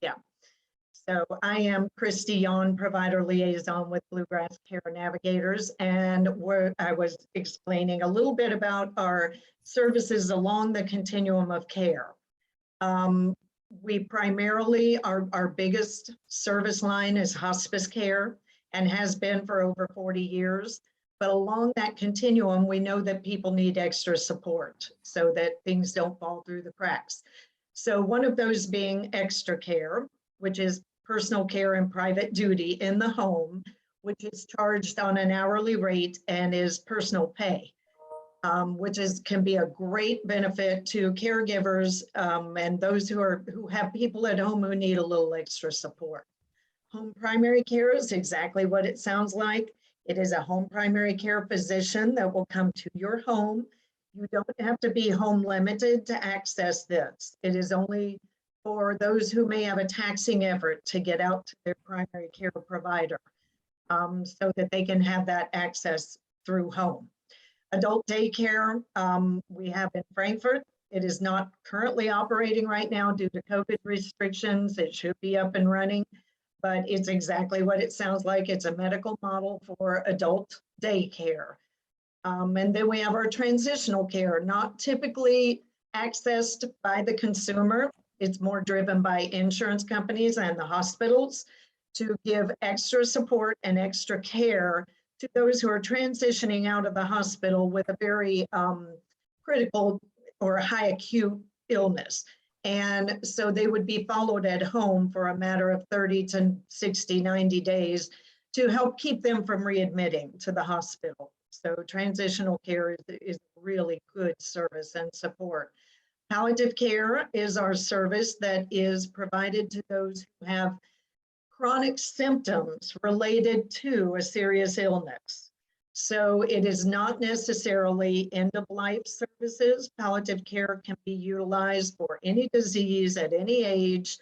Yeah. So I am Kristi, Yahn, provider liaison with Bluegrass Care Navigators, and I was explaining a little bit about our services along the continuum of care. We primarily, our biggest service line is hospice care and has been for over 40 years. But along that continuum, we know that people need extra support so that things don't fall through the cracks. So one of those being extra care, which is personal care and private duty in the home, which is charged on an hourly rate and is personal pay, which can be a great benefit to caregivers and those who have people at home who need a little extra support. Home primary care is exactly what it sounds like. It is a home primary care physician that will come to your home. You don't have to be home limited to access this. It is only for those who may have a taxing effort to get out to their primary care provider so that they can have that access through home. Adult daycare, we have in Frankfurt. It is not currently operating right now due to COVID restrictions. It should be up and running, but it's exactly what it sounds like. It's a medical model for adult daycare. And then we have our transitional care, not typically accessed by the consumer. It's more driven by insurance companies and the hospitals to give extra support and extra care to those who are transitioning out of the hospital with a very critical or high acute illness. And so they would be followed at home for a matter of 30 to 60, 90 days to help keep them from readmitting to the hospital. So transitional care is really good service and support. Palliative care is our service that is provided to those who have chronic symptoms related to a serious illness. So it is not necessarily end-of-life services. Palliative care can be utilized for any disease at any age,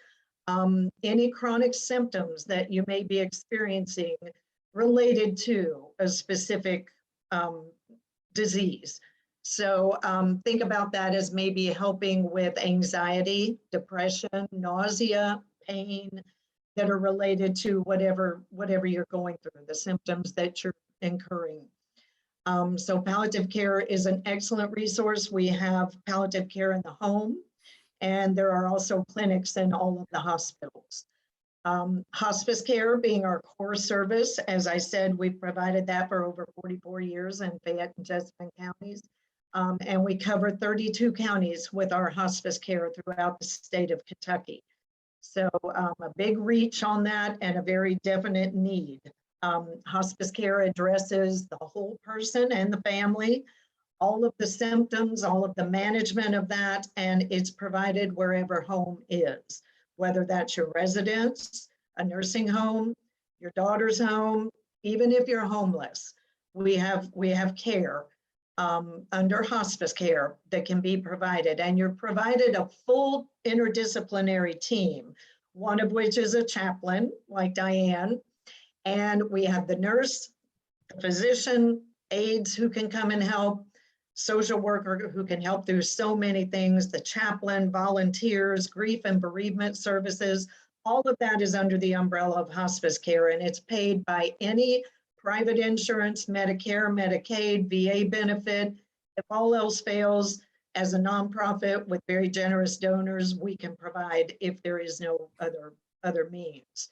any chronic symptoms that you may be experiencing related to a specific disease. So think about that as maybe helping with anxiety, depression, nausea, pain that are related to whatever you're going through, the symptoms that you're incurring. So palliative care is an excellent resource. We have palliative care in the home, and there are also clinics in all of the hospitals. Hospice care being our core service, as I said, we've provided that for over 44 years in Fayette and Jessamine counties. And we cover 32 counties with our hospice care throughout the state of Kentucky. So a big reach on that and a very definite need. Hospice care addresses the whole person and the family, all of the symptoms, all of the management of that, and it's provided wherever home is, whether that's your residence, a nursing home, your daughter's home, even if you're homeless. We have care under hospice care that can be provided, and you're provided a full interdisciplinary team, one of which is a chaplain like Diane, and we have the nurse, the physician, aides who can come and help, social worker who can help through so many things, the chaplain, volunteers, grief and bereavement services. All of that is under the umbrella of hospice care, and it's paid by any private insurance, Medicare, Medicaid, VA benefit. If all else fails, as a nonprofit with very generous donors, we can provide if there is no other means.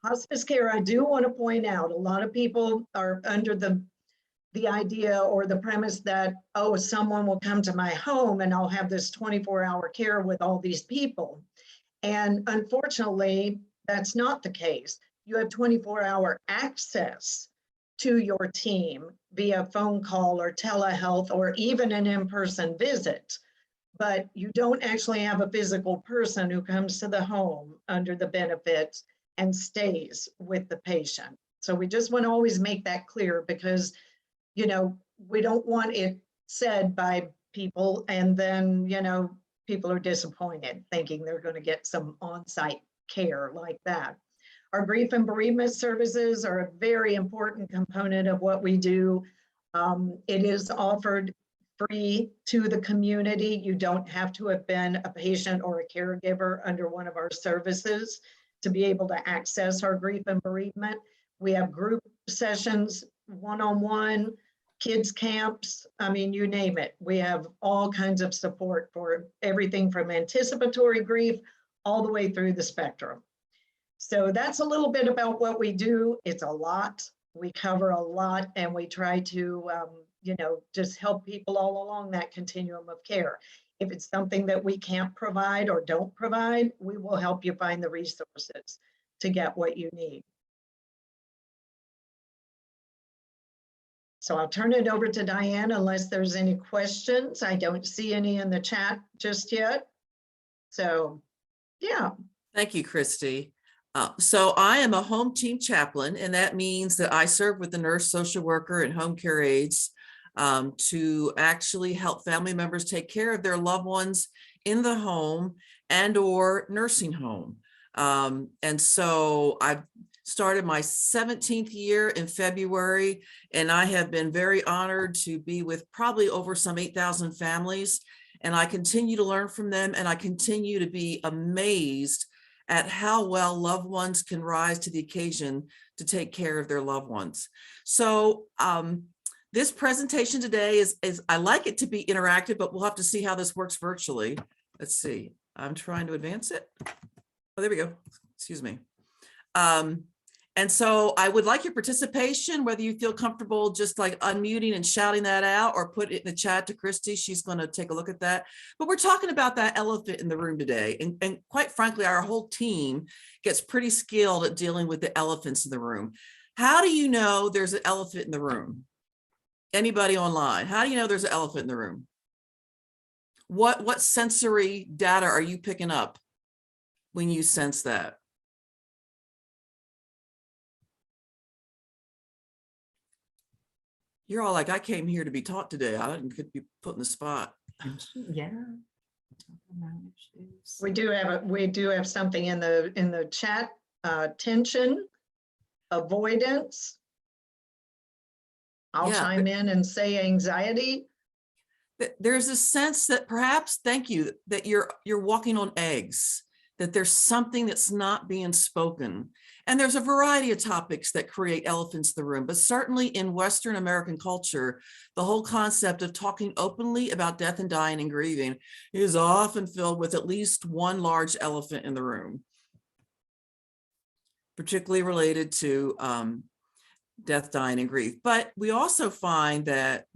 Hospice care, I do want to point out, a lot of people are under the idea or the premise that, oh, someone will come to my home and I'll have this 24-hour care with all these people. And unfortunately, that's not the case. You have 24-hour access to your team via phone call or telehealth or even an in-person visit, but you don't actually have a physical person who comes to the home under the benefits and stays with the patient. So we just want to always make that clear because, you know, we don't want it said by people and then, you know, people are disappointed thinking they're going to get some on-site care like that. Our grief and bereavement services are a very important component of what we do. It is offered free to the community. You don't have to have been a patient or a caregiver under one of our services to be able to access our grief and bereavement. We have group sessions, one-on-one, kids camps, I mean, you name it. We have all kinds of support for everything from anticipatory grief all the way through the spectrum. So that's a little bit about what we do. It's a lot. We cover a lot, and we try to, just help people all along that continuum of care. If it's something that we can't provide or don't provide, we will help you find the resources to get what you need. So I'll turn it over to Diane unless there's any questions. I don't see any in the chat just yet. So, yeah. Thank you, Kristi. So I am a home team chaplain, and that means that I serve with the nurse, social worker, and home care aides to actually help family members take care of their loved ones in the home and or nursing home. And so I've started my 17th year in February, and I have been very honored to be with probably over some 8,000 families. And I continue to learn from them, and I continue to be amazed at how well loved ones can rise to the occasion to take care of their loved ones. So this presentation today is I like it to be interactive, but we'll have to see how this works virtually. Let's see, I'm trying to advance it. Oh, there we go, excuse me. And so I would like your participation, whether you feel comfortable just like unmuting and shouting that out, or put it in the chat to Kristi. She's going to take a look at that. But we're talking about that elephant in the room today. And quite frankly, our whole team gets pretty skilled at dealing with the elephants in the room. How do you know there's an elephant in the room? Anybody online? How do you know there's an elephant in the room? What sensory data are you picking up when you sense that? You're all like, I came here to be taught today. I could be put in the spot. Yeah. We do have something in the chat. Tension, avoidance. I'll chime in and say anxiety. There's a sense that perhaps, thank you, that you're walking on eggs, that there's something that's not being spoken. And there's a variety of topics that create elephants in the room, but certainly in Western American culture, the whole concept of talking openly about death and dying and grieving is often filled with at least one large elephant in the room, particularly related to death, dying, and grief. But we also find that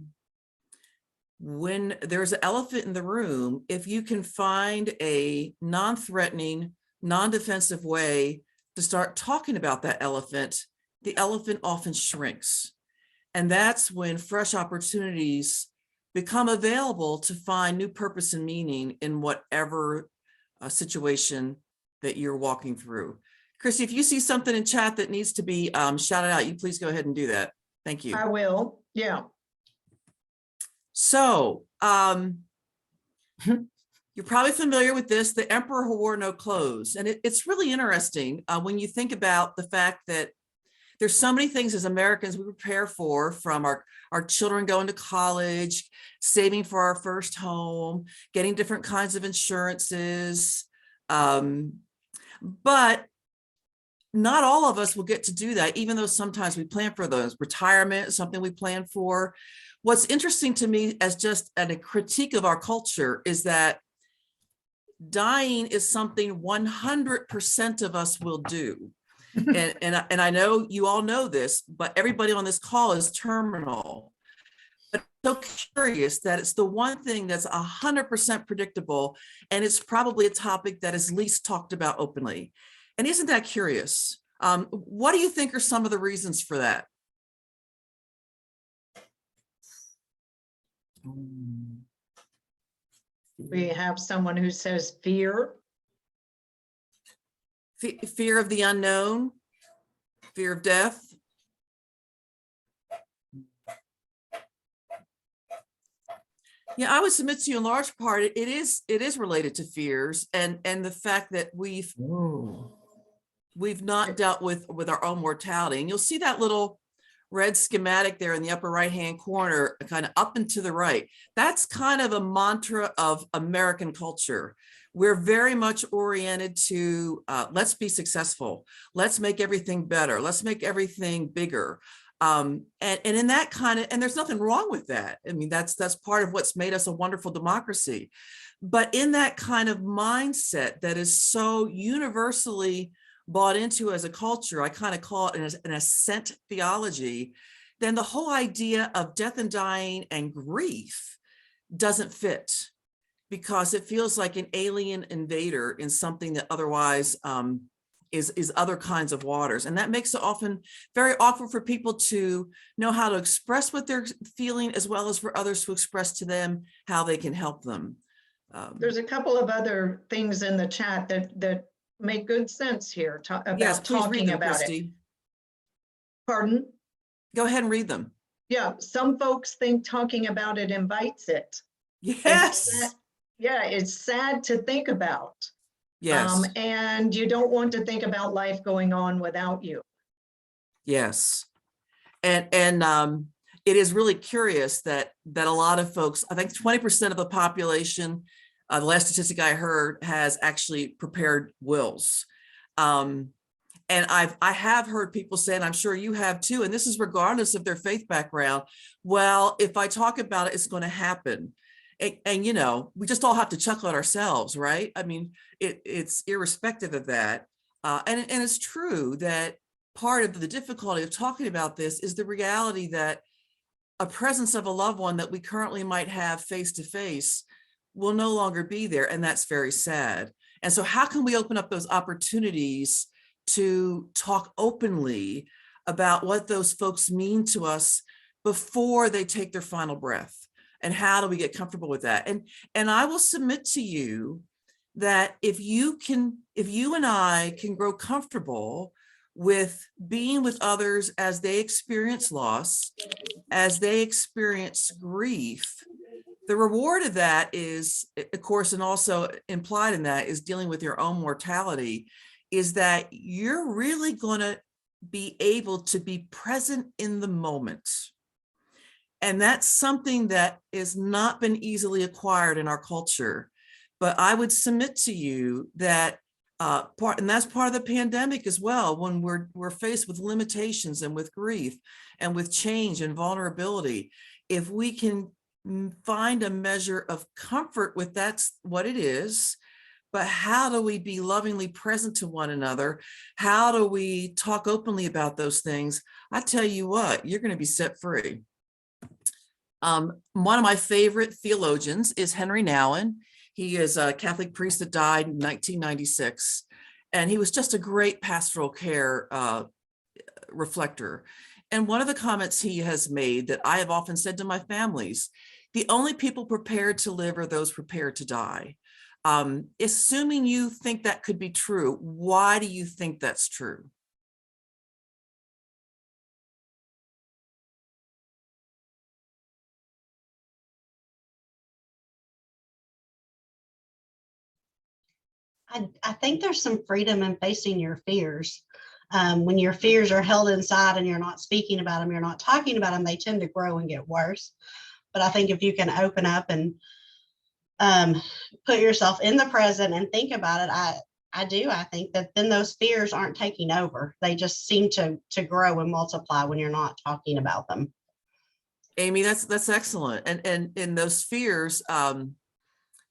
when there's an elephant in the room, if you can find a non-threatening, non-defensive way to start talking about that elephant, the elephant often shrinks. And that's when fresh opportunities become available to find new purpose and meaning in whatever situation that you're walking through. Kristi, if you see something in chat that needs to be shouted out, you please go ahead and do that. Thank you. I will, yeah. So you're probably familiar with this, the emperor who wore no clothes. And it's really interesting when you think about the fact that there's so many things as Americans we prepare for, from our children going to college, saving for our first home, getting different kinds of insurances. But not all of us will get to do that, even though sometimes we plan for those. Retirement is something we plan for. What's interesting to me as just a critique of our culture is that dying is something 100% of us will do. and I know you all know this, but everybody on this call is terminal. But I'm so curious that it's the one thing that's 100% predictable, and it's probably a topic that is least talked about openly. And isn't that curious? What do you think are some of the reasons for that? We have someone who says fear. Fear of the unknown, fear of death. Yeah, I would submit to you in large part, it is related to fears and the fact that we've not dealt with our own mortality. And you'll see that little red schematic there in the upper right-hand corner, kind of up and to the right. That's kind of a mantra of American culture. We're very much oriented to let's be successful. Let's make everything better. Let's make everything bigger. And in that kind of, and there's nothing wrong with that. I mean, that's part of what's made us a wonderful democracy. But in that kind of mindset that is so universally bought into as a culture, I kind of call it an ascent theology, then the whole idea of death and dying and grief doesn't fit, because it feels like an alien invader in something that otherwise is other kinds of waters. And that makes it often very awkward for people to know how to express what they're feeling, as well as for others to express to them how they can help them. There's a couple of other things in the chat that make good sense here about yes, please read talking them, about Kristi. it. Pardon? Go ahead and read them. Yeah, some folks think talking about it invites it. Yes. Yeah, it's sad to think about. Yes. And you don't want to think about life going on without you. Yes. And it is really curious that a lot of folks, I think 20% of the population, the last statistic I heard, has actually prepared wills. And I have heard people say, and I'm sure you have too, and this is regardless of their faith background, well, if I talk about it, it's going to happen. And you know, we just all have to chuckle at ourselves, right? I mean, it's irrespective of that. And it's true that part of the difficulty of talking about this is the reality that a presence of a loved one that we currently might have face to face will no longer be there. And that's very sad. And so how can we open up those opportunities to talk openly about what those folks mean to us before they take their final breath? And how do we get comfortable with that? And I will submit to you that if you and I can grow comfortable with being with others as they experience loss, as they experience grief, the reward of that is, of course, and also implied in that is dealing with your own mortality, is that you're really going to be able to be present in the moment. And that's something that has not been easily acquired in our culture. But I would submit to you that and that's part of the pandemic as well, when we're faced with limitations and with grief and with change and vulnerability. If we can find a measure of comfort with that's what it is, but how do we be lovingly present to one another? How do we talk openly about those things? I tell you what, you're going to be set free. One of my favorite theologians is Henry Nouwen. He is a Catholic priest that died in 1996, and he was just a great pastoral care reflector. And one of the comments he has made that I have often said to my families, the only people prepared to live are those prepared to die. Assuming you think that could be true, why do you think that's true? I think there's some freedom in facing your fears. When your fears are held inside and you're not speaking about them, you're not talking about them, they tend to grow and get worse. But I think if you can open up and put yourself in the present and think about it, I think that then those fears aren't taking over. They just seem to grow and multiply when you're not talking about them. Amy, that's excellent. And in those fears,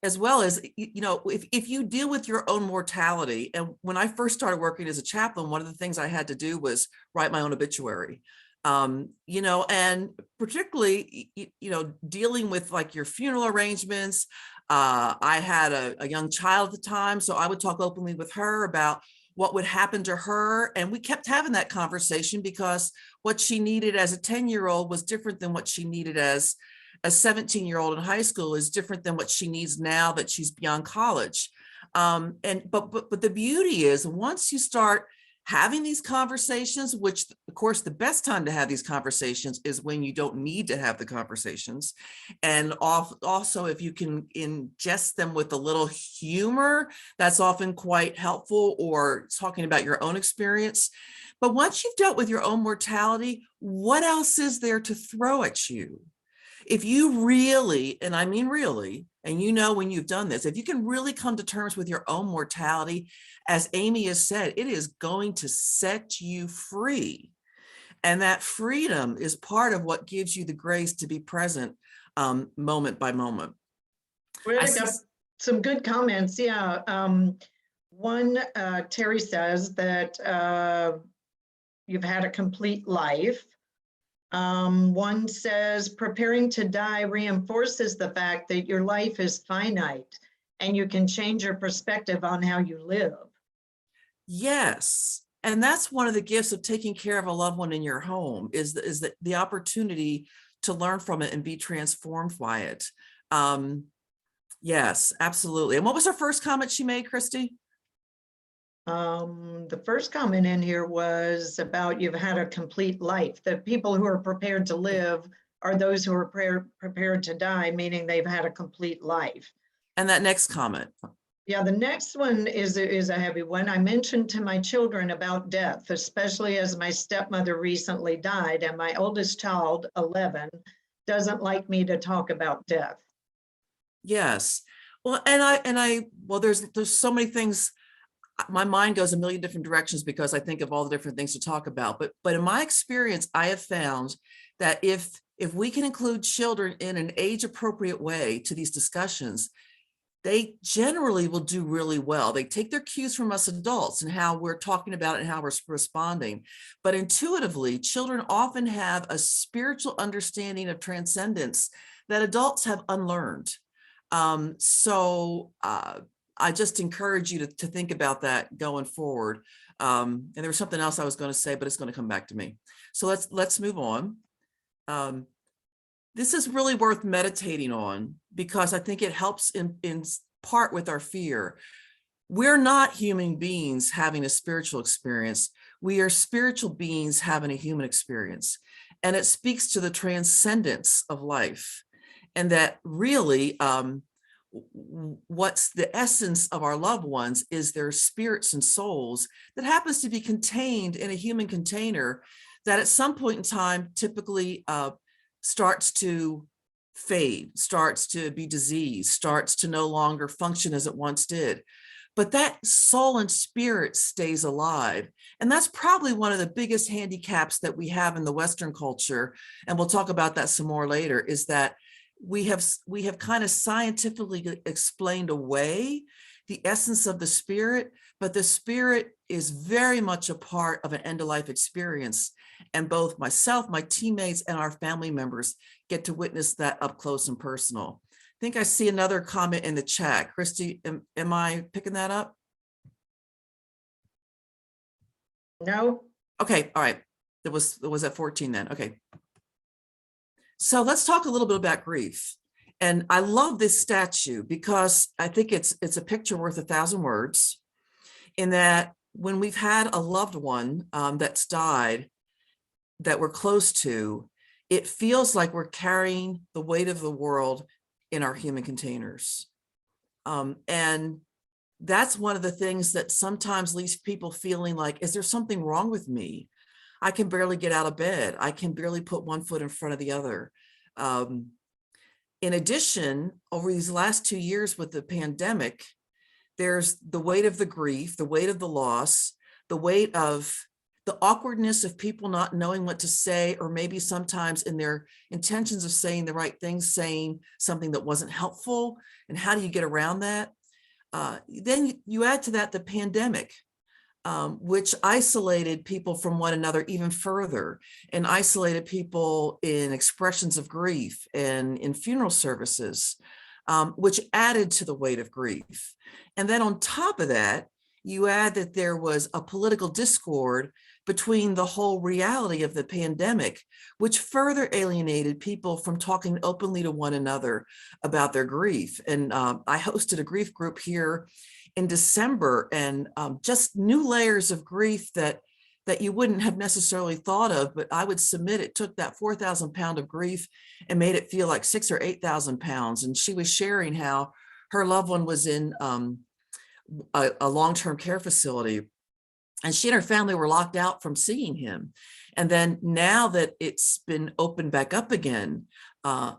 as well as, you know, if you deal with your own mortality, and when I first started working as a chaplain, one of the things I had to do was write my own obituary, you know, and particularly, you know, dealing with like your funeral arrangements. I had a young child at the time, so I would talk openly with her about what would happen to her. And we kept having that conversation because what she needed as a 10-year-old was different than what she needed as a 17-year-old in high school, is different than what she needs now that she's beyond college. But the beauty is, once you start having these conversations, which of course, the best time to have these conversations is when you don't need to have the conversations. And also if you can ingest them with a little humor, that's often quite helpful, or talking about your own experience. But once you've dealt with your own mortality, what else is there to throw at you? If you really, and I mean really, and you know when you've done this, if you can really come to terms with your own mortality, as Amy has said, it is going to set you free. And that freedom is part of what gives you the grace to be present moment by moment. We got some good comments. Yeah. One, Terry says that you've had a complete life. One says preparing to die reinforces the fact that your life is finite and you can change your perspective on how you live. Yes. And that's one of the gifts of taking care of a loved one in your home is the opportunity to learn from it and be transformed by it. Yes, absolutely. And what was her first comment she made, Kristi? The first comment in here was about you've had a complete life. The people who are prepared to live are those who are prepared to die, meaning they've had a complete life. And that next comment. Yeah, the next one is a heavy one. I mentioned to my children about death, especially as my stepmother recently died, and my oldest child, 11, doesn't like me to talk about death. Yes. Well, well, there's so many things. My mind goes a million different directions because I think of all the different things to talk about. But in my experience, I have found that if we can include children in an age appropriate way to these discussions, they generally will do really well. They take their cues from us adults and how we're talking about it and how we're responding. But intuitively, children often have a spiritual understanding of transcendence that adults have unlearned. I just encourage you to think about that going forward. And there was something else I was going to say, but it's going to come back to me. So let's move on. This is really worth meditating on because I think it helps in part with our fear. We're not human beings having a spiritual experience. We are spiritual beings having a human experience. And it speaks to the transcendence of life. And that really, what's the essence of our loved ones is their spirits and souls that happens to be contained in a human container that at some point in time typically starts to fade, starts to be diseased, starts to no longer function as it once did. But that soul and spirit stays alive. And that's probably one of the biggest handicaps that we have in the Western culture. And we'll talk about that some more later, is that we have kind of scientifically explained away the essence of the spirit, but the spirit is very much a part of an end-of-life experience. And both myself, my teammates, and our family members get to witness that up close and personal. I think I see another comment in the chat. Kristi, am I picking that up? No. Okay, all right. It was at 14 then. Okay. So let's talk a little bit about grief. And I love this statue because I think it's a picture worth 1,000 words, in that when we've had a loved one that's died that we're close to, it feels like we're carrying the weight of the world in our human containers. And that's one of the things that sometimes leaves people feeling like, is there something wrong with me? I can barely get out of bed. I can barely put one foot in front of the other. In addition, over these last 2 years with the pandemic, there's the weight of the grief, the weight of the loss, the weight of the awkwardness of people not knowing what to say, or maybe sometimes in their intentions of saying the right things, saying something that wasn't helpful. And how do you get around that? Then you add to that the pandemic, which isolated people from one another even further, and isolated people in expressions of grief and in funeral services, which added to the weight of grief. And then on top of that, you add that there was a political discord between the whole reality of the pandemic, which further alienated people from talking openly to one another about their grief. And I hosted a grief group here in December, and just new layers of grief that you wouldn't have necessarily thought of, but I would submit it took that 4,000 pound of grief and made it feel like 6,000 or 8,000 pounds. And she was sharing how her loved one was in a long-term care facility, and she and her family were locked out from seeing him. And then now that it's been opened back up again,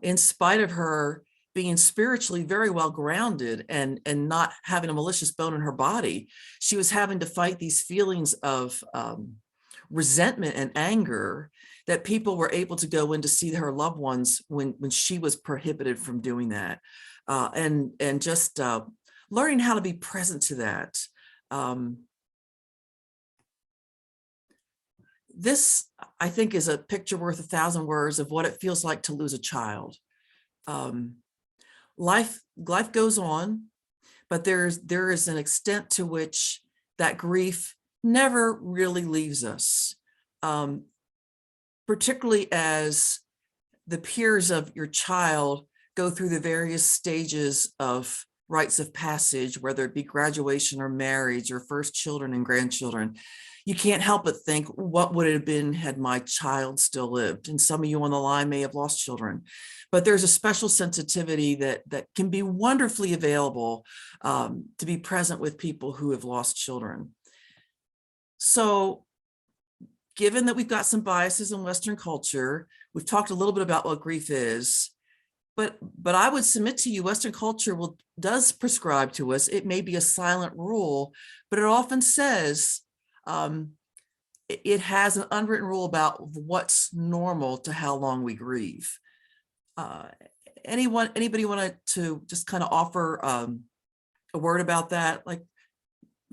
in spite of her being spiritually very well grounded and not having a malicious bone in her body, she was having to fight these feelings of resentment and anger that people were able to go in to see her loved ones when she was prohibited from doing that. And just learning how to be present to that. This, I think, is a picture worth 1,000 words of what it feels like to lose a child. Life goes on, but there is an extent to which that grief never really leaves us, particularly as the peers of your child go through the various stages of rites of passage, whether it be graduation or marriage or first children and grandchildren. You can't help but think, what would it have been had my child still lived? And some of you on the line may have lost children, but there's a special sensitivity that can be wonderfully available to be present with people who have lost children. So given that we've got some biases in Western culture, we've talked a little bit about what grief is, but I would submit to you, Western culture does prescribe to us. It may be a silent rule, but it often says, it has an unwritten rule about what's normal to how long we grieve. Anybody want to just kind of offer a word about that? Like,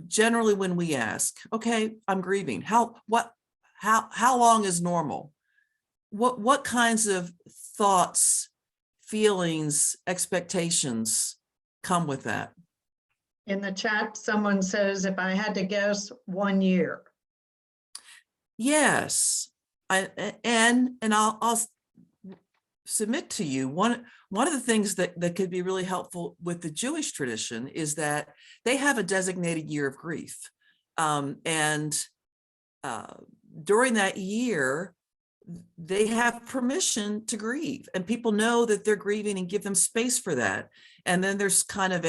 generally when we ask, okay, I'm grieving, how long is normal? What kinds of thoughts, feelings, expectations come with that? In the chat, someone says, if I had to guess, 1 year. Yes, I'll submit to you, one of the things that could be really helpful with the Jewish tradition is that they have a designated year of grief. And during that year, they have permission to grieve, and people know that they're grieving and give them space for that. And then there's kind of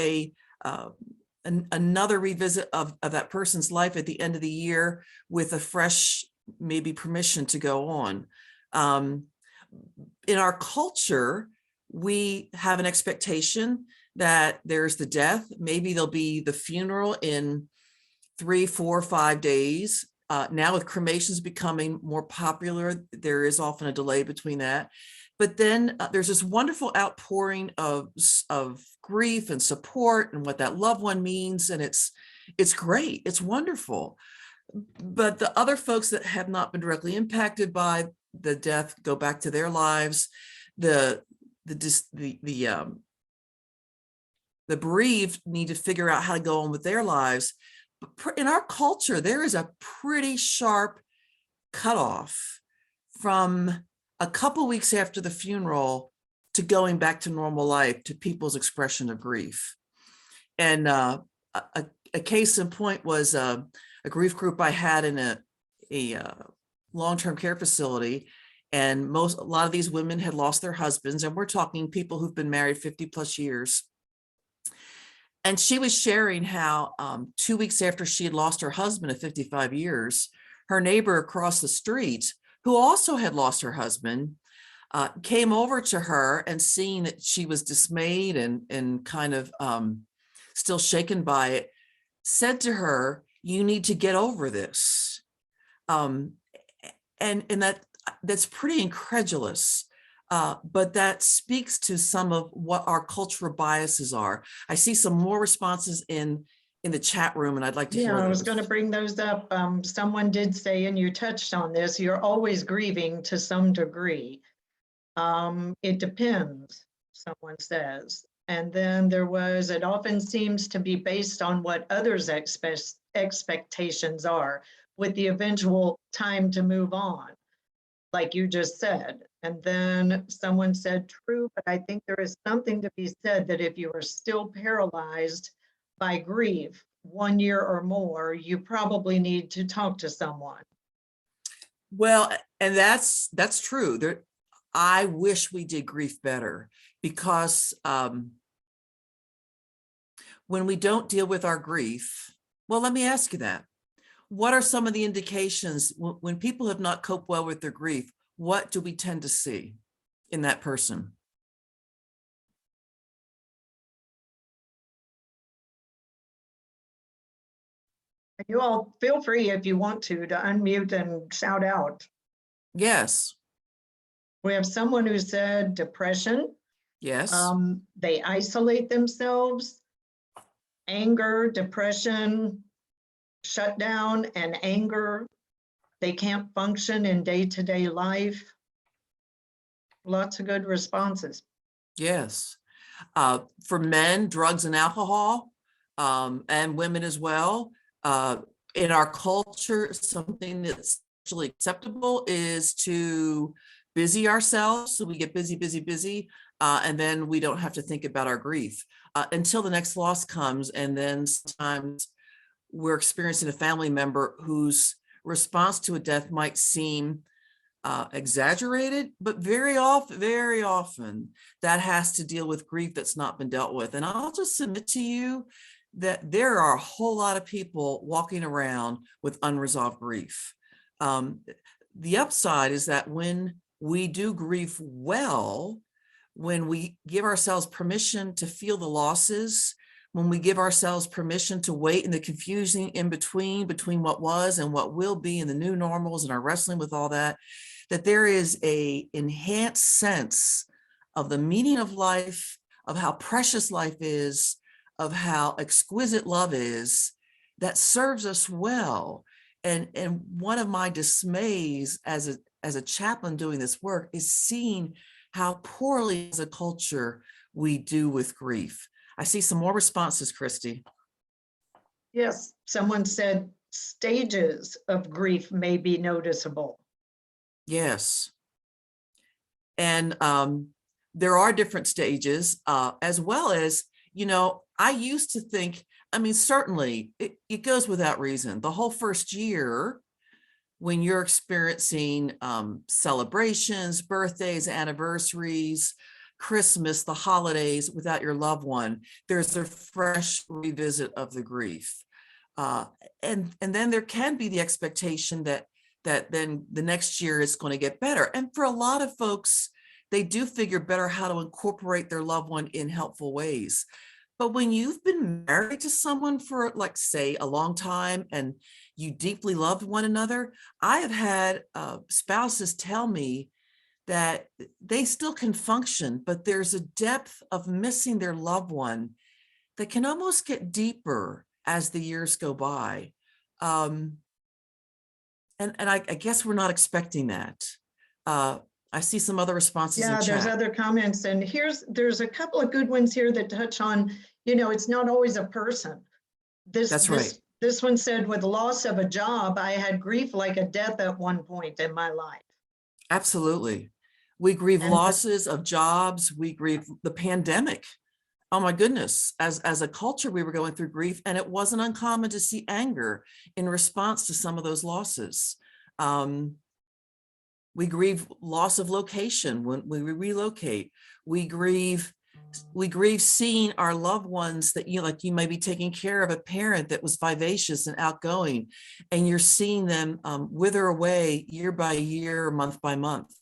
another revisit of that person's life at the end of the year with a fresh, maybe, permission to go on. In our culture, we have an expectation that there's the death. Maybe there'll be the funeral in 3, 4, 5 days. Now with cremations becoming more popular, there is often a delay between that. But then there's this wonderful outpouring of grief and support and what that loved one means. And it's great. It's wonderful. But the other folks that have not been directly impacted by the death go back to their lives. The bereaved need to figure out how to go on with their lives. But in our culture, there is a pretty sharp cutoff from a couple weeks after the funeral to going back to normal life, to people's expression of grief. And a case in point was a grief group I had in a long-term care facility. And a lot of these women had lost their husbands, and we're talking people who've been married 50 plus years. And she was sharing how 2 weeks after she had lost her husband of 55 years, her neighbor across the street, who also had lost her husband, came over to her, and seeing that she was dismayed and kind of still shaken by it, said to her, "You need to get over this." And that's pretty incredulous. But that speaks to some of what our cultural biases are. I see some more responses in the chat room, and I'd like to hear Yeah, I was those. going to bring those up. Someone did say, and you touched on this, you're always grieving to some degree. It depends, someone says. And then there was, it often seems to be based on what others' expectations are, with the eventual time to move on, like you just said. And then someone said, true, but I think there is something to be said that if you are still paralyzed by grief 1 year or more, you probably need to talk to someone. Well, and that's true. I wish we did grief better, because when we don't deal with our grief, well, let me ask you that. What are some of the indications when people have not coped well with their grief? What do we tend to see in that person? You all feel free, if you want to unmute and shout out. Yes. We have someone who said depression. Yes. They isolate themselves, anger, depression, shutdown and anger. They can't function in day-to-day life. Lots of good responses. Yes. For men, drugs and alcohol, and women as well. In our culture, something that's actually acceptable is to busy ourselves. So we get busy, and then we don't have to think about our grief until the next loss comes. And then sometimes we're experiencing a family member whose response to a death might seem exaggerated, but very often that has to deal with grief that's not been dealt with. And I'll just submit to you that there are a whole lot of people walking around with unresolved grief. The upside is that when we do grief well, when we give ourselves permission to feel the losses, when we give ourselves permission to wait in the confusion in between what was and what will be, and the new normals, and our wrestling with all that, that there is a enhanced sense of the meaning of life, of how precious life is, of how exquisite love is, that serves us well. And one of my dismays as a chaplain doing this work is seeing how poorly as a culture we do with grief. I see some more responses, Kristi. Yes, someone said stages of grief may be noticeable. Yes. And there are different stages, as well as, I used to think, certainly it goes without reason. The whole first year, when you're experiencing celebrations, birthdays, anniversaries, Christmas, the holidays without your loved one, there's a fresh revisit of the grief. And then there can be the expectation that then the next year is going to get better. And for a lot of folks, they do figure better how to incorporate their loved one in helpful ways. But when you've been married to someone for, like, say, a long time, and you deeply loved one another, I have had spouses tell me that they still can function, but there's a depth of missing their loved one that can almost get deeper as the years go by. And I guess we're not expecting that. I see some other responses in chat. There's other comments, and there's a couple of good ones here that touch on, it's not always a person. That's right. This one said, with loss of a job, I had grief like a death at one point in my life. Absolutely. We grieve losses of jobs. We grieve the pandemic. Oh my goodness. As a culture, we were going through grief, and it wasn't uncommon to see anger in response to some of those losses. We grieve loss of location when we relocate. We grieve seeing our loved ones that you may be taking care of a parent that was vivacious and outgoing, and you're seeing them wither away year by year, month by month.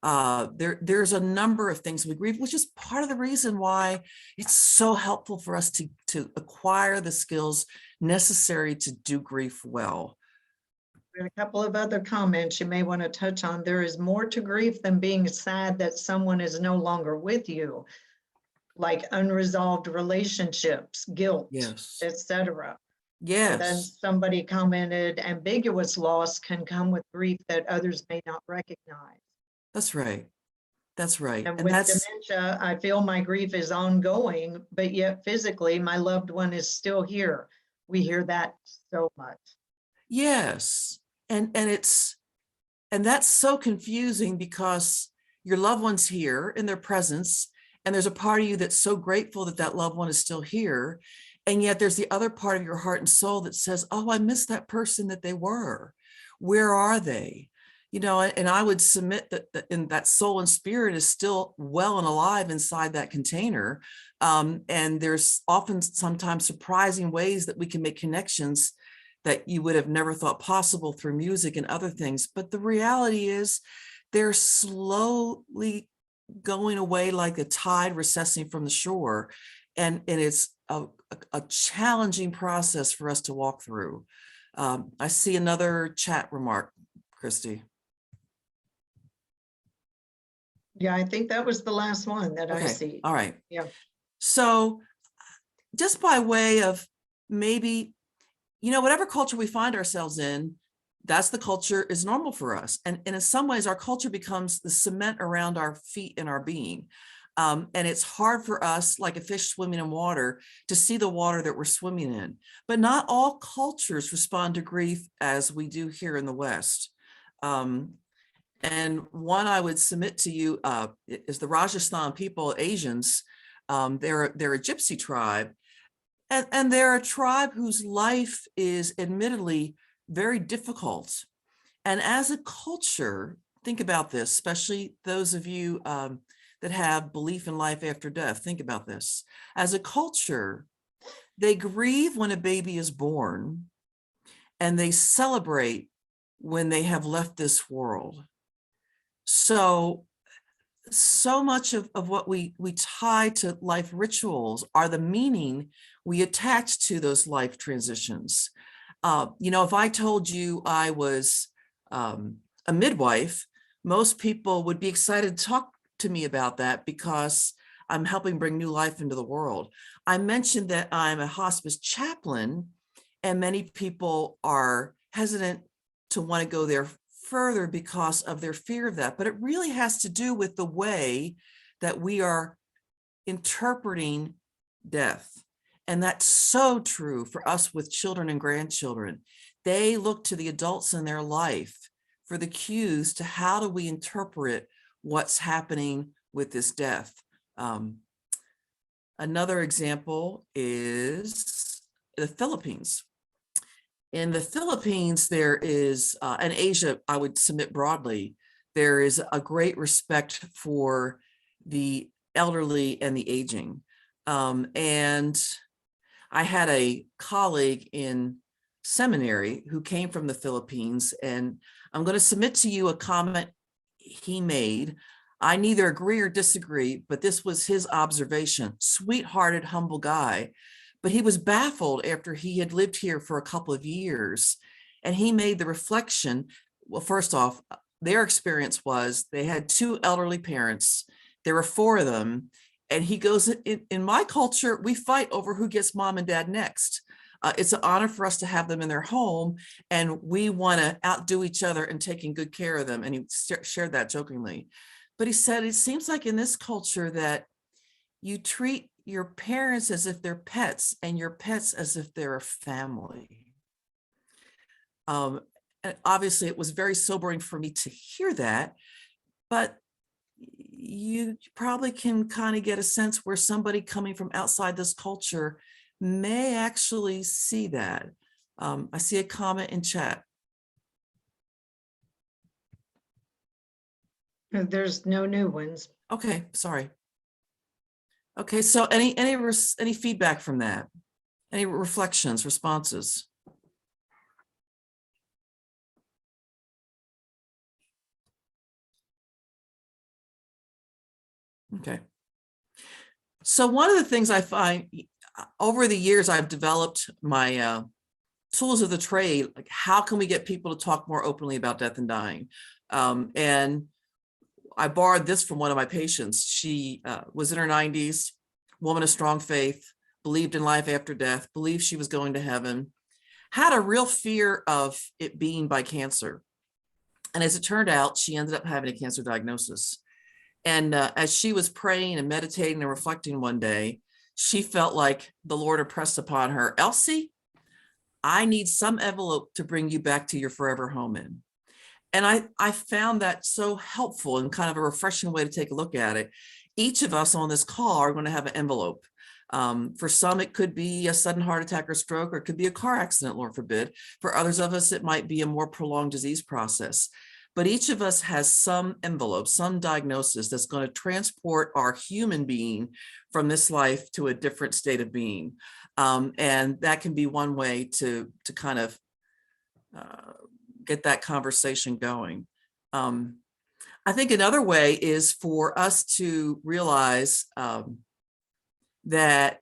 There's a number of things we grieve, which is part of the reason why it's so helpful for us to acquire the skills necessary to do grief well. A couple of other comments you may want to touch on. There is more to grief than being sad that someone is no longer with you, like unresolved relationships, guilt, yes, etc. Yes. And then somebody commented, ambiguous loss can come with grief that others may not recognize. That's right. That's right. And with dementia, I feel my grief is ongoing, but yet physically my loved one is still here. We hear that so much. Yes. And that's so confusing, because your loved one's here in their presence, and there's a part of you that's so grateful that loved one is still here. And yet there's the other part of your heart and soul that says, oh, I miss that person that they were. Where are they? You know, and I would submit that that soul and spirit is still well and alive inside that container. And there's often sometimes surprising ways that we can make connections that you would have never thought possible through music and other things. But the reality is they're slowly going away like a tide recessing from the shore. And it's a challenging process for us to walk through. I see another chat remark, Kristi. Yeah, I think that was the last one that I see. All right. Yeah. So just by way of maybe, you know, whatever culture we find ourselves in, that's the culture is normal for us. And in some ways, our culture becomes the cement around our feet and our being. And it's hard for us, like a fish swimming in water, to see the water that we're swimming in. But not all cultures respond to grief as we do here in the West. And one I would submit to you is the Rajasthan people, Asians. They're a gypsy tribe. And they're a tribe whose life is admittedly very difficult. And as a culture, think about this, especially those of you that have belief in life after death. Think about this. As a culture, they grieve when a baby is born, and they celebrate when they have left this world. So much of what we tie to life rituals are the meaning we attach to those life transitions. You know, if I told you I was a midwife, most people would be excited to talk to me about that because I'm helping bring new life into the world. I mentioned that I'm a hospice chaplain, and many people are hesitant to want to go there further because of their fear of that. But it really has to do with the way that we are interpreting death. And that's so true for us with children and grandchildren. They look to the adults in their life for the cues to how do we interpret what's happening with this death. Another example is the Philippines. In the Philippines, there is, and Asia, I would submit broadly, there is a great respect for the elderly and the aging. And I had a colleague in seminary who came from the Philippines, and I'm going to submit to you a comment he made. I neither agree or disagree, but this was his observation. Sweethearted, humble guy. But he was baffled after he had lived here for a couple of years. And he made the reflection, well, first off, their experience was they had two elderly parents. There were four of them. And he goes, in my culture, we fight over who gets mom and dad next. It's an honor for us to have them in their home, and we want to outdo each other in taking good care of them. And he shared that jokingly. But he said, it seems like in this culture that you treat your parents as if they're pets and your pets as if they're a family. And obviously it was very sobering for me to hear that, but you probably can kind of get a sense where somebody coming from outside this culture may actually see that. I see a comment in chat. There's no new ones. Okay, sorry. Okay, so any feedback from that? Any reflections, responses? Okay. So one of the things I find over the years, I've developed my tools of the trade. Like, how can we get people to talk more openly about death and dying? And I borrowed this from one of my patients. She was in her 90s, woman of strong faith, believed in life after death, believed she was going to heaven, had a real fear of it being by cancer. And as it turned out, she ended up having a cancer diagnosis. And as she was praying and meditating and reflecting one day, she felt like the Lord impressed upon her, Elsie, I need some envelope to bring you back to your forever home in. And I found that so helpful and kind of a refreshing way to take a look at it. Each of us on this call are going to have an envelope. For some, it could be a sudden heart attack or stroke, or it could be a car accident, Lord forbid. For others of us, it might be a more prolonged disease process. But each of us has some envelope, some diagnosis that's going to transport our human being from this life to a different state of being. And that can be one way to kind of get that conversation going. I think another way is for us to realize that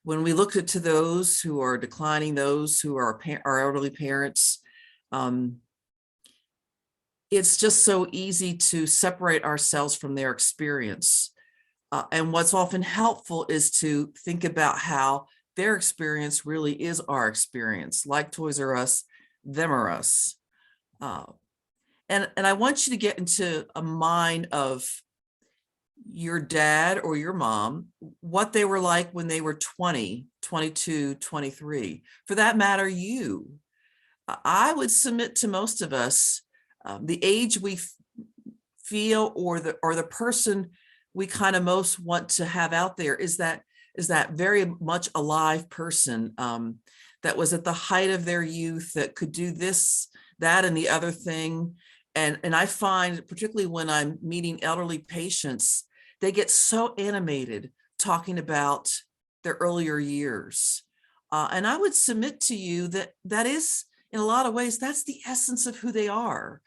when we look to those who are declining, those who are our elderly parents, it's just so easy to separate ourselves from their experience. And what's often helpful is to think about how their experience really is our experience, like Toys R Us, them or us. And I want you to get into a mind of your dad or your mom, what they were like when they were 20, 22, 23. For that matter, you. I would submit to most of us, the age we feel or the person we kind of most want to have out there is that very much alive person that was at the height of their youth, that could do this, that, and the other thing. And I find, particularly when I'm meeting elderly patients, they get so animated talking about their earlier years. And I would submit to you that is, in a lot of ways, that's the essence of who they are.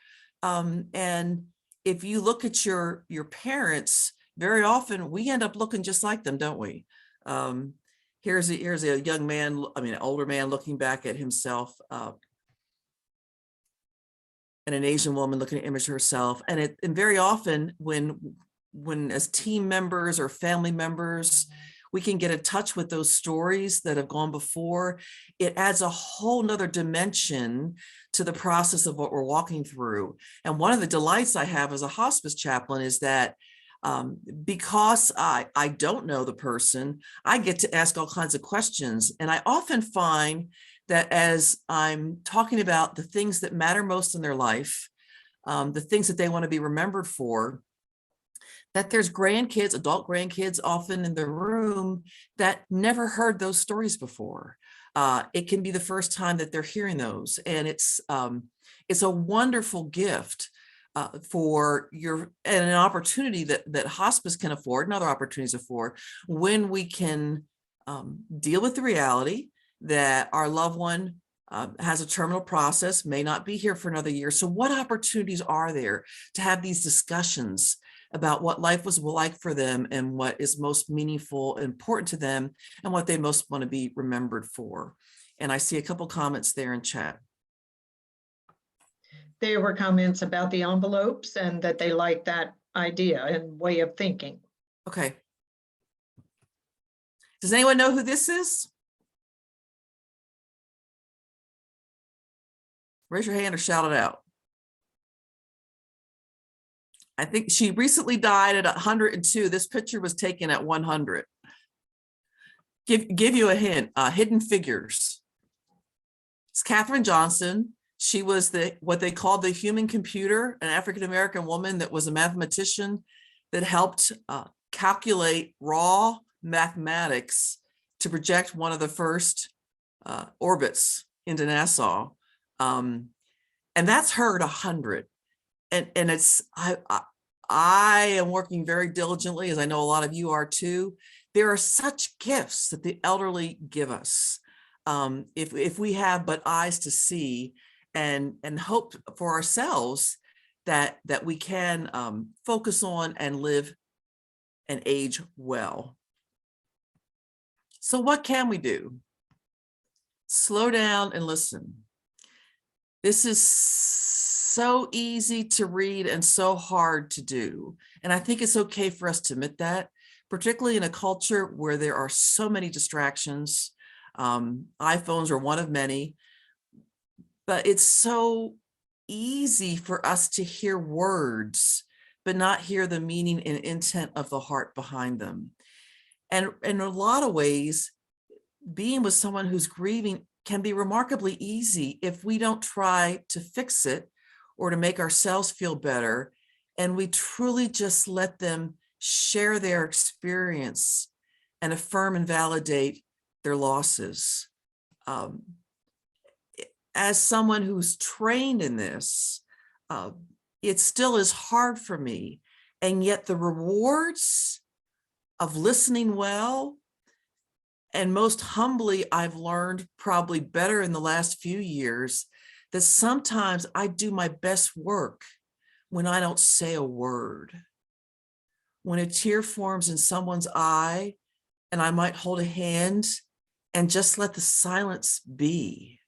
And if you look at your parents, very often we end up looking just like them, don't we? Here's a young man, an older man looking back at himself, and an Asian woman looking at an image of herself. And very often when as team members or family members, we can get in touch with those stories that have gone before, it adds a whole nother dimension to the process of what we're walking through. And one of the delights I have as a hospice chaplain is that because I don't know the person, I get to ask all kinds of questions. And I often find that as I'm talking about the things that matter most in their life, the things that they want to be remembered for, that there's grandkids, adult grandkids often in the room that never heard those stories before. It can be the first time that they're hearing those. And it's a wonderful gift for and an opportunity that hospice can afford and other opportunities afford, when we can deal with the reality that our loved one has a terminal process, may not be here for another year. So what opportunities are there to have these discussions about what life was like for them and what is most meaningful and important to them and what they most want to be remembered for? And I see a couple comments there in chat. There were comments about the envelopes and that they like that idea and way of thinking. Okay. Does anyone know who this is? Raise your hand or shout it out. I think she recently died at 102. This picture was taken at 100. Give you a hint, Hidden Figures. It's Katherine Johnson. She was what they called the human computer, an African-American woman that was a mathematician that helped calculate raw mathematics to project one of the first orbits into NASA. And that's her at 100. And it's, I am working very diligently, as I know a lot of you are too. There are such gifts that the elderly give us. If we have but eyes to see and hope for ourselves that we can focus on and live and age well. So what can we do? Slow down and listen. This is so easy to read and so hard to do. And I think it's okay for us to admit that, particularly in a culture where there are so many distractions. iPhones are one of many, but it's so easy for us to hear words, but not hear the meaning and intent of the heart behind them. And in a lot of ways, being with someone who's grieving can be remarkably easy if we don't try to fix it or to make ourselves feel better, and we truly just let them share their experience and affirm and validate their losses. As someone who's trained in this, it still is hard for me. And yet the rewards of listening well, and most humbly, I've learned probably better in the last few years that sometimes I do my best work when I don't say a word. When a tear forms in someone's eye and I might hold a hand and just let the silence be.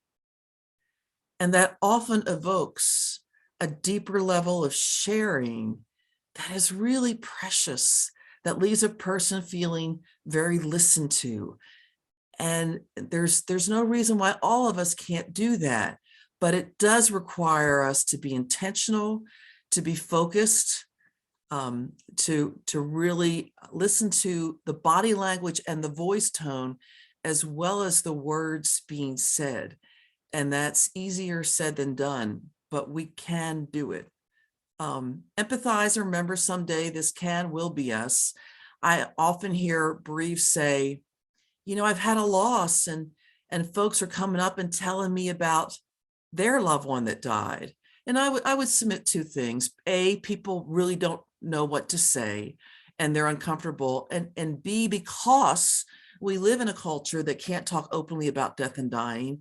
And that often evokes a deeper level of sharing that is really precious, that leaves a person feeling very listened to. And there's no reason why all of us can't do that, but it does require us to be intentional, to be focused, to really listen to the body language and the voice tone, as well as the words being said. And that's easier said than done, but we can do it. Empathize and remember someday this will be us. I often hear bereaved say, you know, I've had a loss, and folks are coming up and telling me about their loved one that died. And I would submit two things. A, people really don't know what to say and they're uncomfortable. And B, because we live in a culture that can't talk openly about death and dying,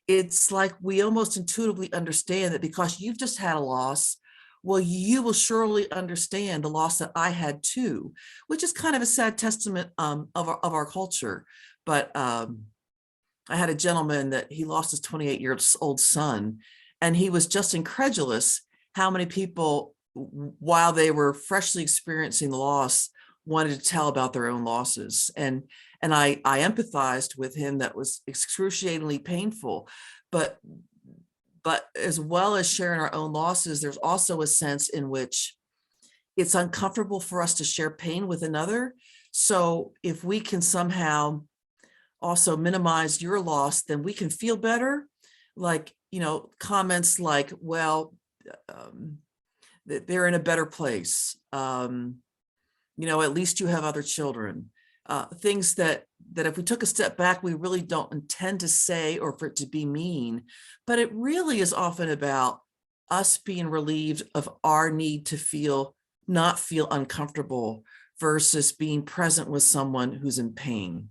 it's like we almost intuitively understand that because you've just had a loss, well, you will surely understand the loss that I had too, which is kind of a sad testament of our culture. But I had a gentleman that he lost his 28-year-old son, and he was just incredulous how many people, while they were freshly experiencing the loss, wanted to tell about their own losses. And I empathized with him. That was excruciatingly painful. But as well as sharing our own losses, there's also a sense in which it's uncomfortable for us to share pain with another. So if we can somehow also minimize your loss, then we can feel better. Like, you know, comments like, well, they're in a better place. You know, at least you have other children. Things that if we took a step back, we really don't intend to say or for it to be mean, but it really is often about us being relieved of our need to not feel uncomfortable versus being present with someone who's in pain.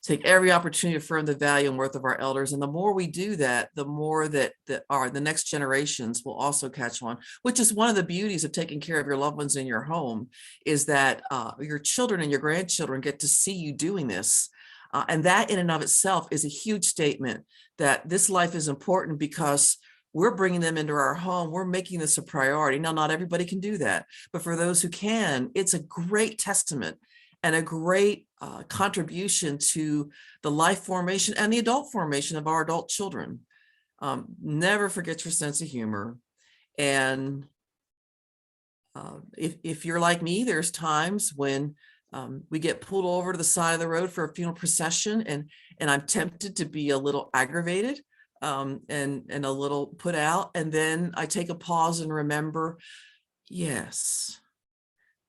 Take every opportunity to affirm the value and worth of our elders. And the more we do that, the more that the next generations will also catch on, which is one of the beauties of taking care of your loved ones in your home, is that your children and your grandchildren get to see you doing this. And that in and of itself is a huge statement that this life is important because we're bringing them into our home. We're making this a priority. Now, not everybody can do that, but for those who can, it's a great testament and a great contribution to the life formation and the adult formation of our adult children. Never forget your sense of humor. And if you're like me, there's times when we get pulled over to the side of the road for a funeral procession, and I'm tempted to be a little aggravated and a little put out. And then I take a pause and remember, yes,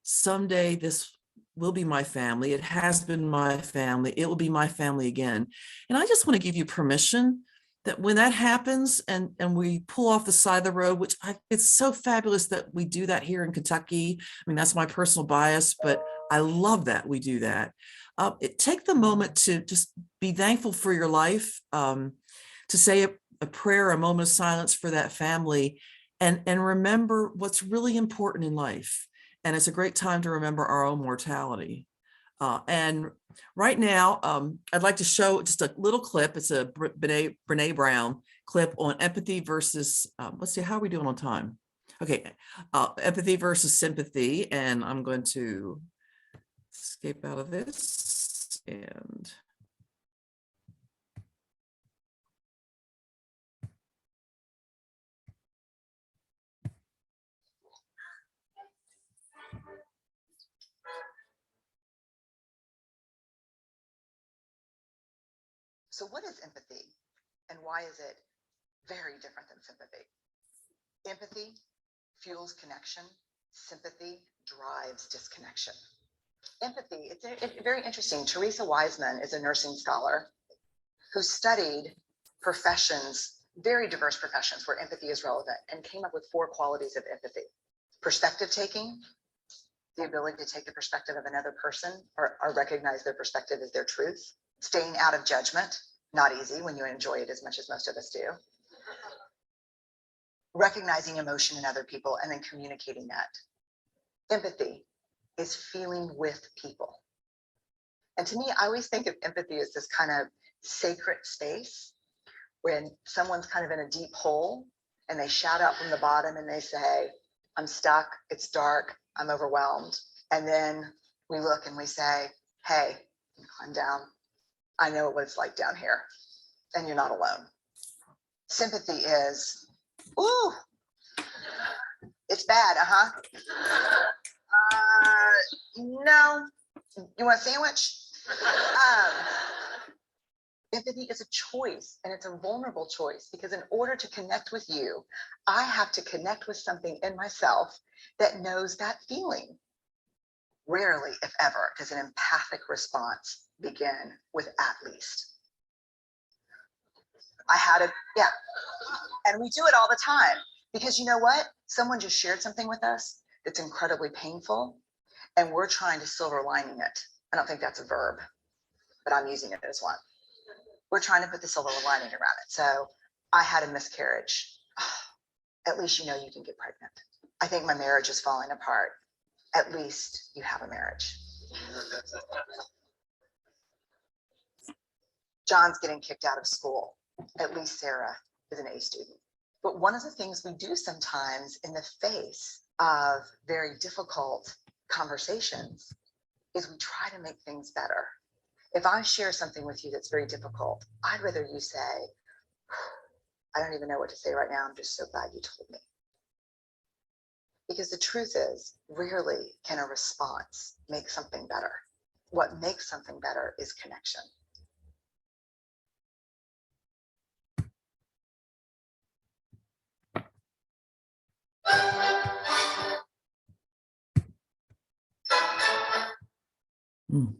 someday this will be my family. It has been my family. It will be my family again. And I just want to give you permission that when that happens and we pull off the side of the road, which it's so fabulous that we do that here in Kentucky. I mean, that's my personal bias, but I love that we do that. Take the moment to just be thankful for your life, to say a prayer, a moment of silence for that family, and remember what's really important in life. And it's a great time to remember our own mortality. And right now, I'd like to show just a little clip. It's a Brene Brown clip on empathy versus, let's see, how are we doing on time? Okay, empathy versus sympathy. And I'm going to escape out of this and So what is empathy, and why is it very different than sympathy? Empathy fuels connection. Sympathy drives disconnection. Empathy, it's very interesting. Teresa Wiseman is a nursing scholar who studied professions, very diverse professions where empathy is relevant, and came up with 4 qualities of empathy. Perspective taking, the ability to take the perspective of another person or recognize their perspective as their truth. Staying out of judgment, not easy when you enjoy it as much as most of us do. Recognizing emotion in other people and then communicating that. Empathy is feeling with people. And to me, I always think of empathy as this kind of sacred space when someone's kind of in a deep hole and they shout out from the bottom and they say, I'm stuck, it's dark, I'm overwhelmed. And then we look and we say, hey, climb down. I know what it's like down here and you're not alone. Sympathy is, ooh, it's bad, no, you want a sandwich? Empathy is a choice, and it's a vulnerable choice, because in order to connect with you, I have to connect with something in myself that knows that feeling. Rarely, if ever, does an empathic response begin with at least. Yeah, and we do it all the time, because you know what? Someone just shared something with us that's incredibly painful, and we're trying to silver lining it. I don't think that's a verb, but I'm using it as one. We're trying to put the silver lining around it. So I had a miscarriage. At least you know you can get pregnant. I think my marriage is falling apart. At least you have a marriage. John's getting kicked out of school. At least Sarah is an A student. But one of the things we do sometimes in the face of very difficult conversations is we try to make things better. If I share something with you that's very difficult, I'd rather you say, I don't even know what to say right now. I'm just so glad you told me. Because the truth is, rarely can a response make something better. What makes something better is connection. Mm.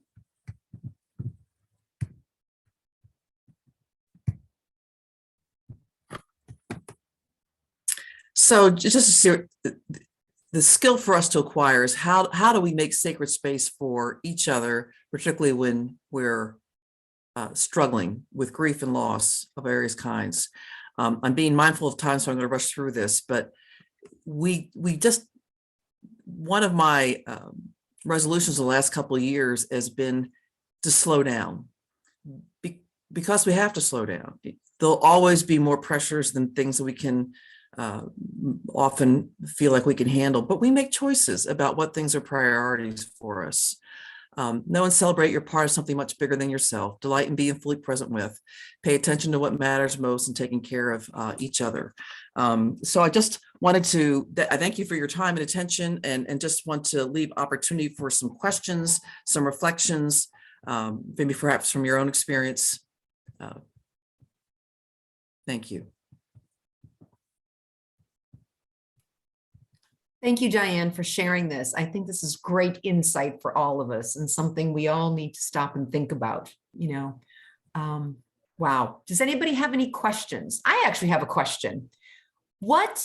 So just to see, the skill for us to acquire is how do we make sacred space for each other, particularly when we're struggling with grief and loss of various kinds. I'm being mindful of time, so I'm going to rush through this, but we just, one of my resolutions the last couple of years has been to slow down, because we have to slow down. There'll always be more pressures than things that we can often feel like we can handle, but we make choices about what things are priorities for us. Know and celebrate your part of something much bigger than yourself. Delight in being fully present with. Pay attention to what matters most and taking care of each other. So I just wanted to, I thank you for your time and attention, and just want to leave opportunity for some questions, some reflections, maybe perhaps from your own experience. Thank you. Thank you, Diane, for sharing this. I think this is great insight for all of us and something we all need to stop and think about, you know. Wow. Does anybody have any questions? I actually have a question. What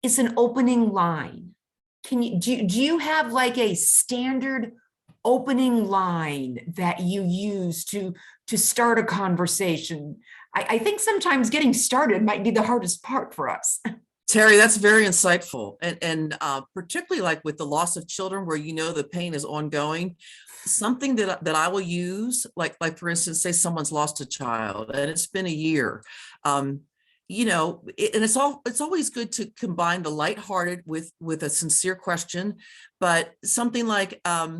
is an opening line? Can you, do you have like a standard opening line that you use to start a conversation? I think sometimes getting started might be the hardest part for us. Terry, that's very insightful. And particularly like with the loss of children, where you know the pain is ongoing, something that I will use, like for instance, say someone's lost a child and it's been a year, you know, and it's always good to combine the lighthearted with a sincere question, but something like, how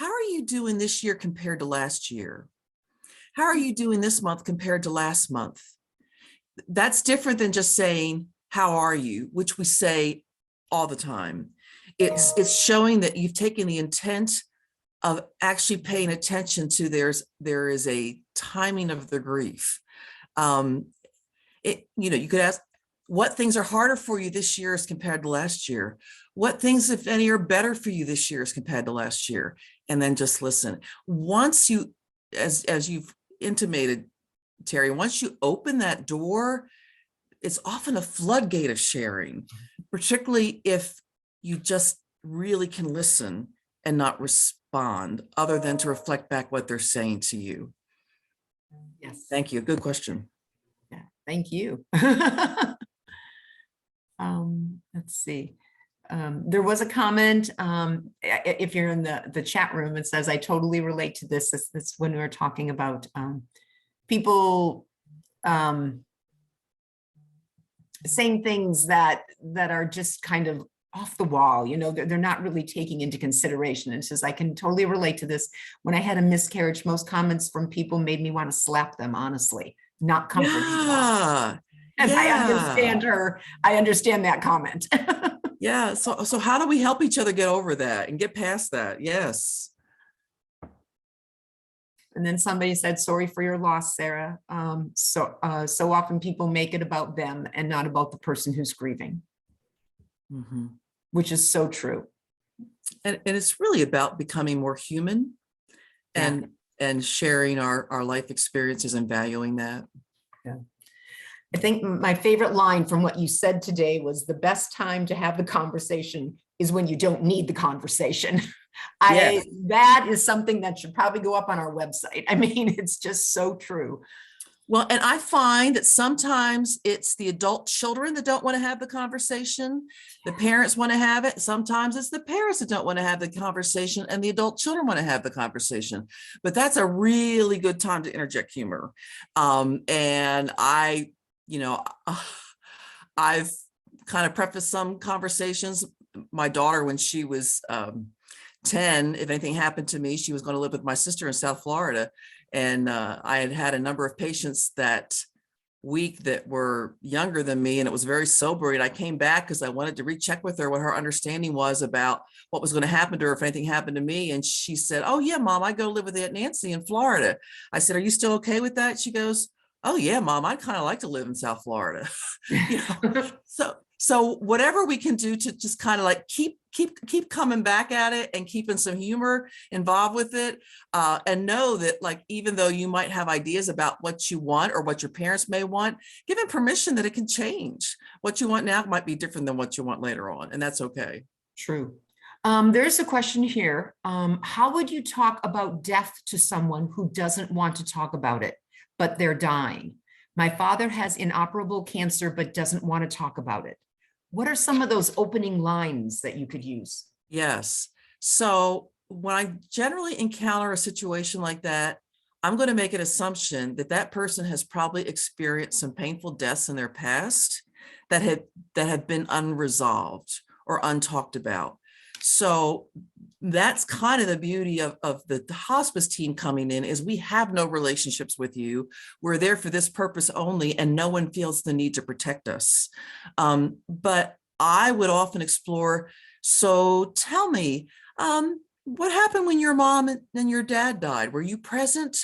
are you doing this year compared to last year? How are you doing this month compared to last month? That's different than just saying, how are you, which we say all the time. It's showing that you've taken the intent of actually paying attention to there is a timing of the grief. You know, you could ask, What things are harder for you this year as compared to last year? What things, if any, are better for you this year as compared to last year? And then just listen. Once you, as you've intimated, Terry, once you open that door, it's often a floodgate of sharing, particularly if you just really can listen and not respond other than to reflect back what they're saying to you. Yes. Thank you. Good question. Yeah, thank you. Let's see. There was a comment, if you're in the chat room, it says, I totally relate to this. This when we were talking about people saying things that are just kind of off the wall, you know, they're not really taking into consideration. And it says, I can totally relate to this. When I had a miscarriage, most comments from people made me want to slap them, honestly, not comforting at all. Yeah. And I Yeah. understand her. I understand that comment. Yeah. So how do we help each other get over that and get past that? Yes. And then somebody said, sorry for your loss, Sarah. So often people make it about them and not about the person who's grieving, Mhm. which is so true. And it's really about becoming more human and sharing our life experiences and valuing that. Yeah. I think my favorite line from what you said today was the best time to have the conversation is when you don't need the conversation. Yes. That is something that should probably go up on our website. I mean, it's just so true. Well, and I find that sometimes it's the adult children that don't want to have the conversation. The parents want to have it. Sometimes it's the parents that don't want to have the conversation and the adult children want to have the conversation. But that's a really good time to interject humor. And I've kind of prefaced some conversations. My daughter, when she was 10, if anything happened to me, she was going to live with my sister in South Florida. And I had a number of patients that week that were younger than me, and it was very sobering. I came back because I wanted to recheck with her what her understanding was about what was going to happen to her if anything happened to me. And she said, oh yeah, Mom, I go live with Aunt Nancy in Florida. I said, are you still okay with that? She goes, oh yeah, Mom, I'd kind of like to live in South Florida. You know, so whatever we can do to just kind of like keep coming back at it and keeping some humor involved with it, and know that, like, even though you might have ideas about what you want or what your parents may want, give them permission that it can change. What you want now might be different than what you want later on, and that's okay. True. There's a question here. How would you talk about death to someone who doesn't want to talk about it, but they're dying? My father has inoperable cancer, but doesn't want to talk about it. What are some of those opening lines that you could use? Yes. So when I generally encounter a situation like that, I'm going to make an assumption that that person has probably experienced some painful deaths in their past that have been unresolved or untalked about. So that's kind of the beauty of the hospice team coming in, is we have no relationships with you. We're there for this purpose only, and no one feels the need to protect us. But I would often explore, so tell me, what happened when your mom and your dad died? Were you present?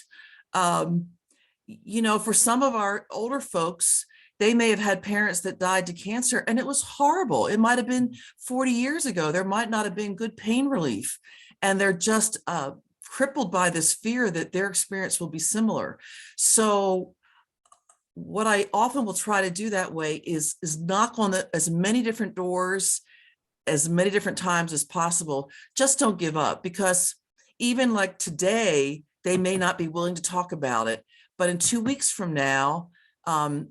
You know, for some of our older folks, they may have had parents that died to cancer, and it was horrible. It might have been 40 years ago. There might not have been good pain relief, and they're just crippled by this fear that their experience will be similar. So what I often will try to do that way is knock on as many different doors, as many different times as possible. Just don't give up, because even like today, they may not be willing to talk about it, but in 2 weeks from now,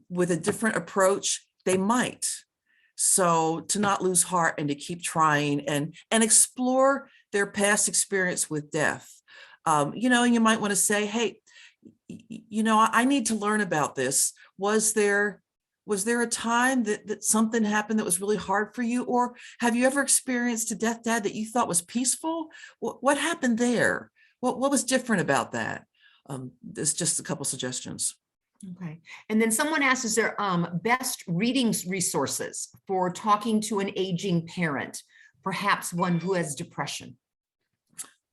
with a different approach, they might. So to not lose heart and to keep trying and explore their past experience with death. You know, and you might want to say, hey, you know, I need to learn about this. Was there a time that something happened that was really hard for you? Or have you ever experienced a death, Dad, that you thought was peaceful? What happened there? What was different about that? There's just a couple suggestions. Okay. And then someone asks, is there best reading resources for talking to an aging parent, perhaps one who has depression?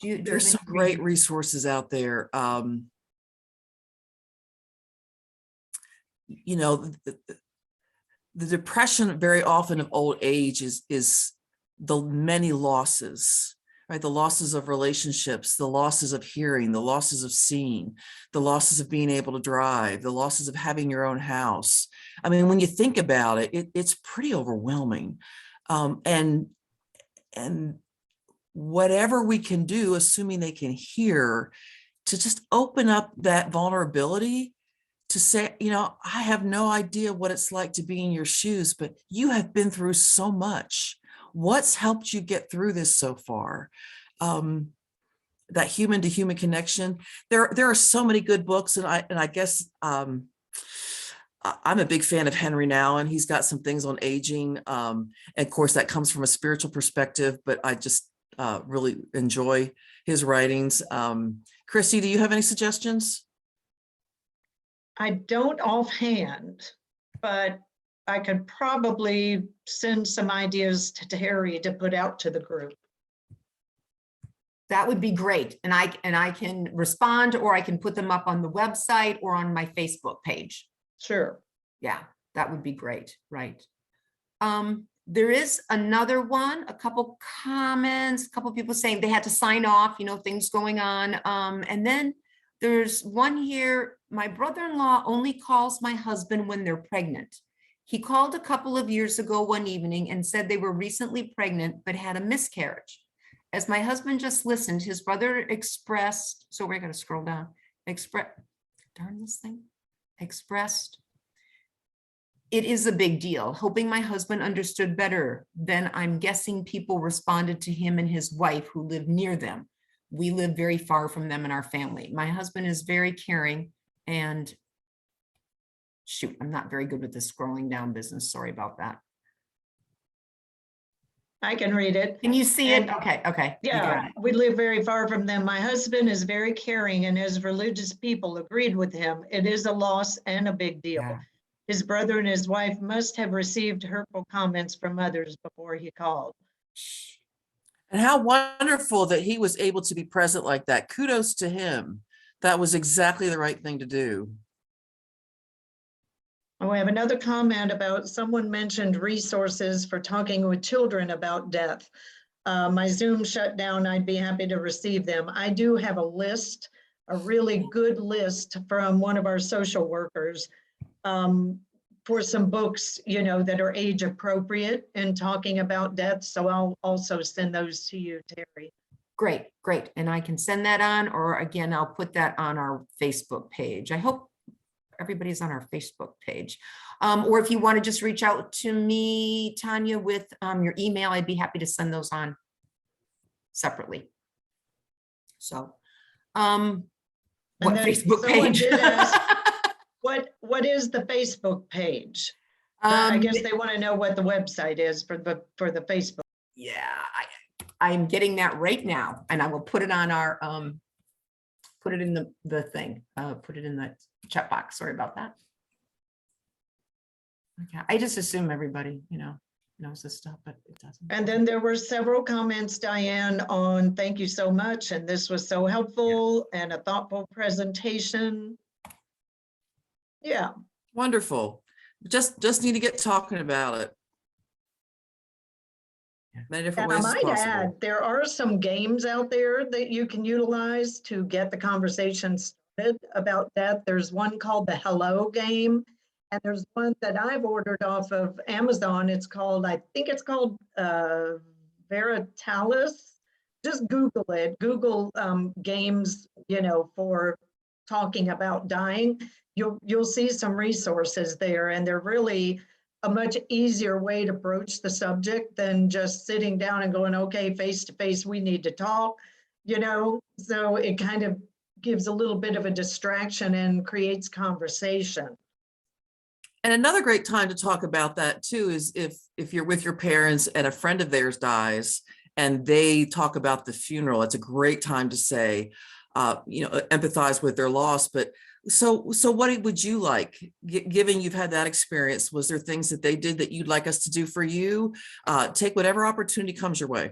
There's some great resources out there. You know, the depression very often of old age is the many losses, right? The losses of relationships, the losses of hearing, the losses of seeing, the losses of being able to drive, the losses of having your own house. I mean, when you think about it, it's pretty overwhelming. And whatever we can do, assuming they can hear, to just open up that vulnerability to say, you know, I have no idea what it's like to be in your shoes, but you have been through so much. What's helped you get through this so far? That human to human connection. There are so many good books, and I guess I'm a big fan of Henry Nouwen. He's got some things on aging. And of course, that comes from a spiritual perspective, but I just really enjoy his writings. Kristi, do you have any suggestions? I don't offhand, but I could probably send some ideas to Terry to put out to the group. That would be great. And I can respond, or I can put them up on the website or on my Facebook page. Sure. Yeah, that would be great. Right. There is another one, a couple comments, a couple people saying they had to sign off, you know, things going on. And then there's one here, my brother-in-law only calls my husband when they're pregnant. He called a couple of years ago one evening and said they were recently pregnant, but had a miscarriage. As my husband just listened, his brother expressed, so we're going to scroll down, expressed, it is a big deal. Hoping my husband understood better. Then I'm guessing people responded to him and his wife who live near them. We live very far from them and our family. My husband is very caring and shoot, I'm not very good with the scrolling down business. Sorry about that. I can read it. Can you see it? And- Okay. You got Yeah, it. we live very far from them. My husband is very caring, and as religious people agreed with him, it is a loss and a big deal. Yeah. His brother and his wife must have received hurtful comments from others before he called. And how wonderful that he was able to be present like that. Kudos to him. That was exactly the right thing to do. Oh, I have another comment about someone mentioned resources for talking with children about death. My Zoom shut down. I'd be happy to receive them. I do have a list, a really good list from one of our social workers for some books, you know, that are age appropriate in talking about death. So I'll also send those to you, Terry. Great. And I can send that on, or again, I'll put that on our Facebook page. I hope everybody's on our Facebook page. Or if you want to just reach out to me, Tanya, with your email, I'd be happy to send those on separately. So, what And then Facebook someone page? did ask, what is the Facebook page? I guess they want to know what the website is for the Facebook. Yeah, I'm getting that right now, and I will put it on our put it in the thing, put it in the chat box. Sorry about that. Okay, I just assume everybody, you know, knows this stuff, but it doesn't. And then there were several comments, Diane, on thank you so much, and this was so helpful and a thoughtful presentation. Yeah. Wonderful. Just need to get talking about it. Many different And I ways as might possible. add, there are some games out there that you can utilize to get the conversation started about death. There's one called the Hello game, and there's one that I've ordered off of Amazon. It's called, I think it's called Veritalis. Just Google it. Google games, you know, for talking about dying. You'll see some resources there, and they're really a much easier way to broach the subject than just sitting down and going, okay, face to face, we need to talk, you know? So it kind of gives a little bit of a distraction and creates conversation. And another great time to talk about that too is if you're with your parents and a friend of theirs dies and they talk about the funeral, it's a great time to say, you know, empathize with their loss. But so what would you like, given you've had that experience? Was there things that they did that you'd like us to do for you? Take whatever opportunity comes your way.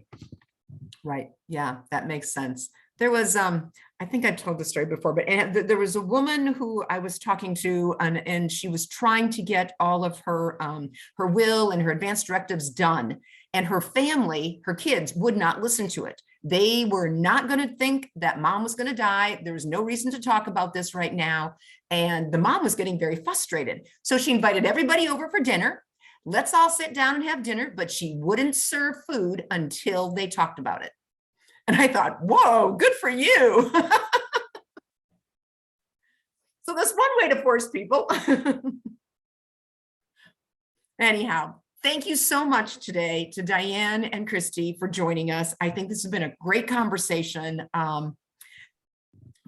Right. Yeah, that makes sense. There was I think I told the story before, but there was a woman who I was talking to, and she was trying to get all of her her will and her advance directives done. And her family, her kids, would not listen to it. They were not going to think that mom was going to die. There was no reason to talk about this right now. And the mom was getting very frustrated. So she invited everybody over for dinner. Let's all sit down and have dinner, but she wouldn't serve food until they talked about it. And I thought, whoa, good for you. So that's one way to force people. Anyhow, thank you so much today to Diane and Kristi for joining us. I think this has been a great conversation.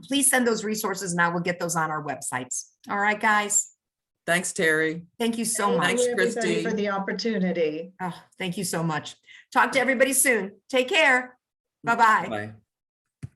Please send those resources and I will get those on our websites. All right, guys. Thanks, Terry. Thank you so much. Thanks, everybody, Kristi. for the opportunity. Oh, thank you so much. Talk to everybody soon. Take care. Bye-bye. Bye.